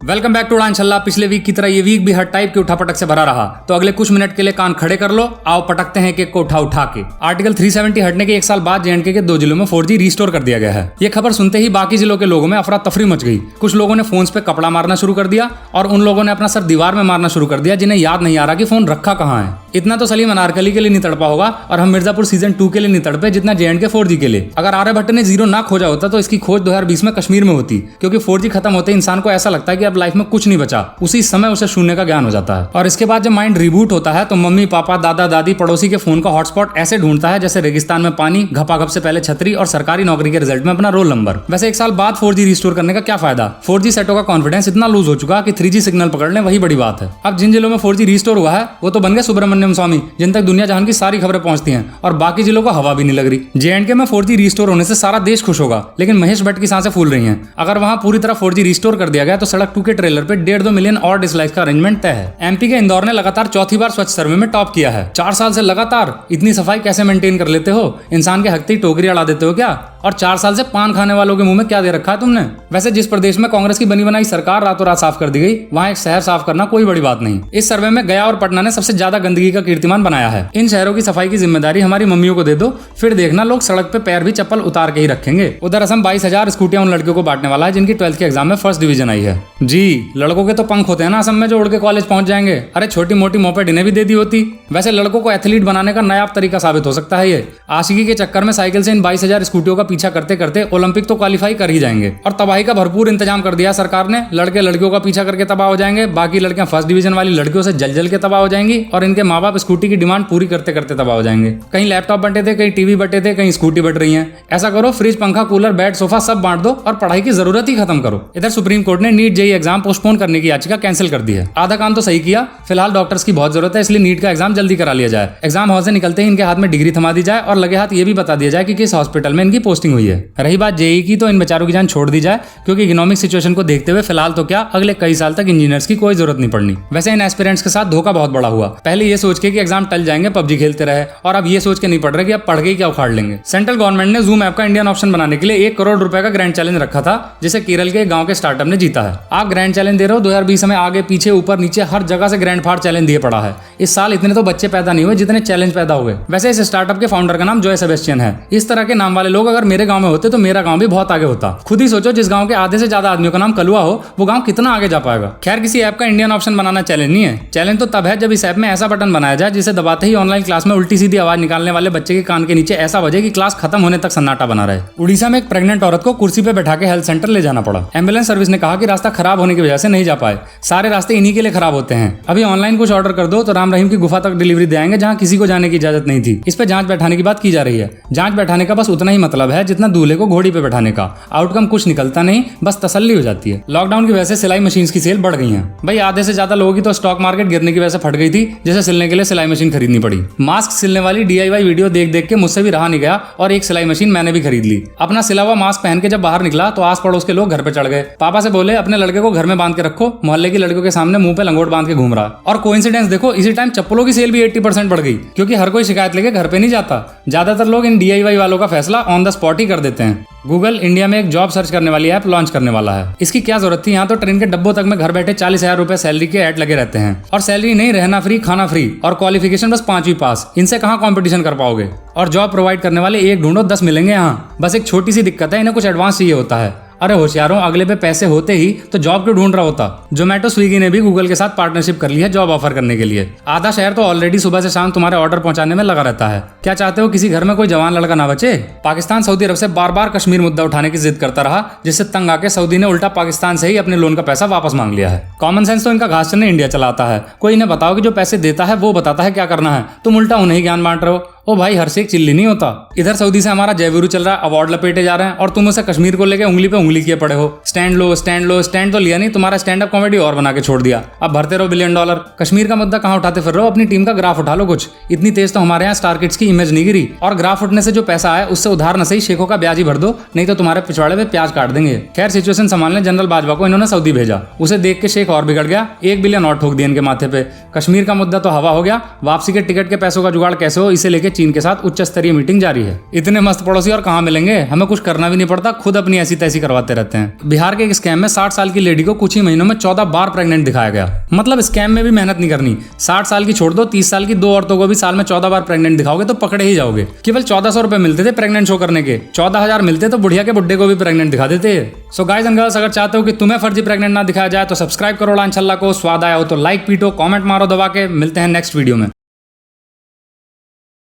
Welcome back to उड़ान छल्ला। पिछले वीक की तरह ये वीक भी हर टाइप के उठापटक से भरा रहा, तो अगले कुछ मिनट के लिए कान खड़े कर लो। आओ पटकते हैं केक को उठा उठा के। आर्टिकल 370 हटने के एक साल बाद जेएंडके के 2 जिलों में 4G रिस्टोर कर दिया गया है। ये खबर सुनते ही बाकी जिलों के लोगों में अफरा तफरी मच गई। कुछ लोगों ने फोन पे कपड़ा मारना शुरू कर दिया और उन लोगों ने अपना सर दीवार में मारना शुरू कर दिया जिन्हें याद नहीं आ रहा कि फोन रखा कहाँ है। इतना तो सलीम अनारकली के लिए नहीं तड़पा होगा और हम मिर्जापुर सीजन 2 के लिए नहीं तड़पे जितना जेएंडके 4G के लिए। अगर आर्यभट्ट ने 0 ना खोजा होता तो इसकी खोज 2020 में कश्मीर में होती, क्योंकि 4G खत्म होते इंसान को ऐसा लगता है कि अब लाइफ में कुछ नहीं बचा। उसी समय उसे शून्य का ज्ञान हो जाता है और इसके बाद जब माइंड रिबूट होता है तो मम्मी पापा दादा दादी पड़ोसी के फोन का हॉटस्पॉट ऐसे ढूंढता है जैसे रेगिस्तान में पानी, घपाघप से पहले छतरी और सरकारी नौकरी के रिजल्ट में अपना रोल नंबर। वैसे एक साल बाद 4G रिस्टोर करने का क्या फायदा। 4G सेटों का कॉन्फिडेंस इतना लूज हो चुका कि 3G सिग्नल पकड़ लें वही बड़ी बात है। अब जिन जिलों में 4G रिस्टोर हुआ है वो तो बन गए सुब्रमण्यम स्वामी, जिन तक दुनिया जहान की सारी खबरें पहुंचती हैं, और बाकी जिलों को हवा भी नहीं लग रही। जेएंडके में 4G रिस्टोर होने से सारा देश खुश होगा, लेकिन महेश भट्ट की सांसें फूल रही हैं। अगर वहां पूरी तरह 4G रिस्टोर कर दिया गया तो सड़क 2 के ट्रेलर पे 1.5-2 मिलियन और डिसलाइक का अरेंजमेंट तय है। एमपी के इंदौर ने लगातार चौथी बार स्वच्छ सर्वे में टॉप किया है। 4 साल से लगातार इतनी सफाई कैसे मेंटेन कर लेते हो? इंसान के हकते ही टोकरी अड़ा देते हो क्या? और 4 साल से पान खाने वालों के मुंह में क्या दे रखा है तुमने? वैसे जिस प्रदेश में कांग्रेस की बनी बनाई सरकार रातों रात साफ कर दी गई, वहां एक शहर साफ करना कोई बड़ी बात नहीं। इस सर्वे में गया और पटना ने सबसे ज्यादा गंदगी का कीर्तिमान बनाया है। इन शहरों की सफाई की जिम्मेदारी हमारी मम्मियों को दे दो, फिर देखना लोग सड़क पे पैर भी चप्पल उतार के ही रखेंगे। उधर असम 22,000 स्कूटियां उन लड़कियों को बांटने वाला है जिनकी 12th के एग्जाम में फर्स्ट डिवीजन आई है। जी, लड़कों के तो पंख होते हैं ना असम में जो उड़ के कॉलेज पहुंच जाएंगे। अरे छोटी मोटी मोपेड इन्हें भी दे दी होती। वैसे लड़कों को एथलीट बनाने का नायाब तरीका साबित हो सकता है ये। आशिकी के चक्कर में साइकिल से इन 22,000 स्कूटियों का पीछा करते करते ओलंपिक तो क्वालिफाई कर ही जाएंगे। और तबाही का भरपूर इंतजाम कर दिया सरकार ने। लड़के लड़कियों का पीछा करके तबाह हो जाएंगे, बाकी लड़कियां फर्स्ट डिवीजन वाली लड़कियों से जल जल के तबाह हो जाएंगी और इनके माँ बाप स्कूटी की डिमांड पूरी करते करते तबाह हो जाएंगे। कहीं लैपटॉप बंटे थे, कहीं टीवी बंटे थे, कहीं स्कूटी बट रही है। ऐसा करो, फ्रिज पंखा कूलर बेड सोफा सब बांट दो और पढ़ाई की जरूरत ही खत्म करो। इधर सुप्रीम कोर्ट ने नीट जेईई एग्जाम पोस्टपोन करने की याचिका कैंसिल कर दी है। आधा काम तो सही किया। फिलहाल डॉक्टर्स की बहुत जरूरत है, इसलिए नीट का एग्जाम जल्दी करा लिया जाए। एग्जाम हॉल से निकलते ही इनके हाथ में डिग्री थमा दी जाए और लगे हाथ ये भी बता दिया जाए कि किस हॉस्पिटल में इनकी पोस्टिंग हुई है। रही बात जेईई की, तो इन बेचारों की जान छोड़ दी जाए, क्योंकि इकोनॉमिक सिचुएशन को देखते हुए फिलहाल तो क्या अगले कई साल तक इंजीनियर्स की कोई जरूरत नहीं पड़नी। वैसे इन एस्पिरेंट्स के साथ धोखा बहुत बड़ा हुआ। पहले ये सोच के कि एग्जाम टल जाएंगे पबजी खेलते रहे, और अब ये सोच के नहीं पड़ रहे कि अब पढ़ के क्या उखाड़ लेंगे। सेंट्रल गवर्नमेंट ने जूम ऐप का इंडियन ऑप्शन बनाने के लिए 1 करोड़ रुपए का ग्रैंड चैलेंज रखा था, जिसे केरल के गांव के स्टार्टअप ने जीता है। आप ग्रैंड चैलेंज दे रहे हो, 2020 में आगे पीछे ऊपर नीचे हर जगह से ग्रैंड फाड़ चैलेंज दिए पड़ा है। इस साल इतने तो बच्चे पैदा नहीं हुए जितने चैलेंज पैदा हुए। वैसे इस स्टार्टअप के फाउंडर का नाम जॉय सेबेस्टियन है। इस तरह के नाम वाले लोग अगर मेरे गांव में होते तो मेरा गांव भी बहुत आगे होता। खुद ही सोचो, जिस गांव के आधे से ज्यादा आदमियों का नाम कलुआ हो, वो गांव कितना आगे जा पाएगा। खैर, किसी ऐप का इंडियन ऑप्शन बनाना चैलेंज नहीं है। चैलेंज तो तब है जब इस ऐप में ऐसा बटन बनाया जाए जिसे दबाते ही ऑनलाइन क्लास में उल्टी सीधी आवाज निकालने वाले बच्चे के कान के नीचे ऐसा बजे कि क्लास खत्म होने तक सन्नाटा बना रहे। उड़ीसा में एक प्रेग्नेंट औरत को कुर्सी पे बैठा के हेल्थ सेंटर ले जाना पड़ा। एम्बुलेंस सर्विस ने कहा कि रास्ता खराब होने की वजह से नहीं जा पाए। सारे रास्ते इन्हीं के लिए खराब होते हैं। अभी ऑनलाइन कुछ ऑर्डर कर दो तो राम रहीम की गुफा तक डिलीवरी दे आएंगे जहां किसी को जाने की इजाजत नहीं थी। इस पे जांच बैठाने की बात की जा रही है। जांच बैठाने का बस उतना ही मतलब है जितना दूल्हे को घोड़ी पे बैठाने का। आउटकम कुछ निकलता नहीं, बस तसल्ली हो जाती है। लॉकडाउन की वजह से सिलाई मशीन की सेल बढ़ गई है। भाई आधे से ज्यादा लोगों की तो स्टॉक मार्केट गिरने की वजह से फट गई थी, जिसे सिलने के लिए सिलाई मशीन खरीदनी पड़ी। मास्क सिलने वाली DIY वीडियो देख देख के मुझसे भी रहा नहीं गया और एक सिलाई मशीन मैंने भी खरीद ली। अपना सिला हुआ मास्क पहन के जब बाहर निकला तो आस पड़ोस के लोग घर पे चढ़ गए। पापा से बोले अपने लड़के को घर में बांध के रखो, मोहल्ले की लड़कियों के सामने मुंह पे लंगोट बांध के घूम रहा। और कोइंसिडेंस देखो, इसी टाइम चप्पलों की सेल भी 80% बढ़ गई, क्योंकि हर कोई शिकायत लेके घर पे नहीं जाता। ज्यादातर लोग इन DIY वालों का फैसला ऑन द स्पॉट ही कर देते हैं। गूगल इंडिया में एक जॉब सर्च करने वाली ऐप लॉन्च करने वाला है। इसकी क्या जरूरत थी? यहाँ तो ट्रेन के डब्बों तक में घर बैठे 40,000 रुपए सैलरी के ऐड लगे रहते हैं, और सैलरी नहीं, रहना फ्री, खाना फ्री, और क्वालिफिकेशन बस 5वीं पास। इनसे कहाँ कंपटीशन कर पाओगे? और जॉब प्रोवाइड करने वाले एक ढूंढो 10 मिलेंगे यहाँ। बस एक छोटी सी दिक्कत है, इन्हें कुछ एडवांस चाहिए होता है। अरे होशियारों, अगले पे पैसे होते ही तो जॉब क्यों ढूंढ रहा होता? जोमेटो स्विगी ने भी गूगल के साथ पार्टनरशिप कर ली है जॉब ऑफर करने के लिए। आधा शहर तो ऑलरेडी सुबह से शाम तुम्हारे ऑर्डर पहुंचाने में लगा रहता है। क्या चाहते हो किसी घर में कोई जवान लड़का ना बचे? पाकिस्तान सऊदी अरब से बार बार कश्मीर मुद्दा उठाने की जिद करता रहा, जिससे तंग आके सऊदी ने उल्टा पाकिस्तान से ही अपने लोन का पैसा वापस मांग लिया है। कॉमन सेंस तो इनका घास चरने इंडिया चलाता है। कोई इन्हें बताओ कि जो पैसे देता है वो बताता है क्या करना है, तुम उल्टा उन्हें ही ज्ञान बांट रहे हो। ओ भाई, हर से एक चिल्ली नहीं होता। इधर सऊदी से हमारा जयवीरू चल रहा है, अवार्ड लपेटे जा रहे हैं, और तुम उसे कश्मीर को लेके उंगली पे उंगली किए पड़े हो। स्टैंड लो स्टैंड लो, स्टैंड तो लिया नहीं, तुम्हारा स्टैंड अप कॉमेडी और बना के छोड़ दिया। अब भरते रहो $1 बिलियन। कश्मीर का मुद्दा कहाँ उठाते फिर रहे हो? अपनी टीम का ग्राफ उठा लो कुछ। इतनी तेज तो हमारे यहाँ स्टार किड्स की इमेज नहीं गिरी। और ग्राफ उठने से जो पैसा आया उससे उधार न सही शेखों का ब्याज ही भर दो, नहीं तो तुम्हारे पिछवाड़े पे प्याज काट देंगे। खैर, सिचुएशन संभालने जनरल बाजवा को इन्होंने सऊदी भेजा। उसे देख के शेख और बिगड़ गया। $1 बिलियन और ठोक दिया इनके माथे पे। कश्मीर का मुद्दा तो हवा हो गया। वापसी के टिकट के पैसों का जुगाड़ कैसे हो, इसे लेके के चीन के साथ उच्च स्तरीय मीटिंग जारी है। इतने मस्त पड़ोसी और कहाँ मिलेंगे, हमें कुछ करना भी नहीं पड़ता, खुद अपनी ऐसी तैसी करवाते रहते हैं। बिहार के एक स्कैम में 60 साल की लेडी को कुछ ही महीनों में 14 बार प्रेग्नेंट दिखाया गया। मतलब स्कैम में भी मेहनत नहीं करनी, 60 साल की छोड़ दो, 30 साल की 2 औरतों को भी साल में 14 बार प्रेग्नेंट दिखाओगे तो पकड़े ही जाओगे। केवल 1400 रुपए मिलते थे प्रेग्नेंट शो करने के, 14,000 मिलते तो बुढ़िया के बुड्ढे को भी प्रेग्नेंट दिखा देते। सो गाइस एंड गर्ल्स, अगर चाहते हो कि तुम्हें फर्जी प्रेग्नेंट ना दिखाया जाए तो सब्सक्राइब करो उड़ान छल्ला को। स्वाद आया हो तो लाइक पीटो, कमेंट मारो दबा के। मिलते हैं नेक्स्ट वीडियो में।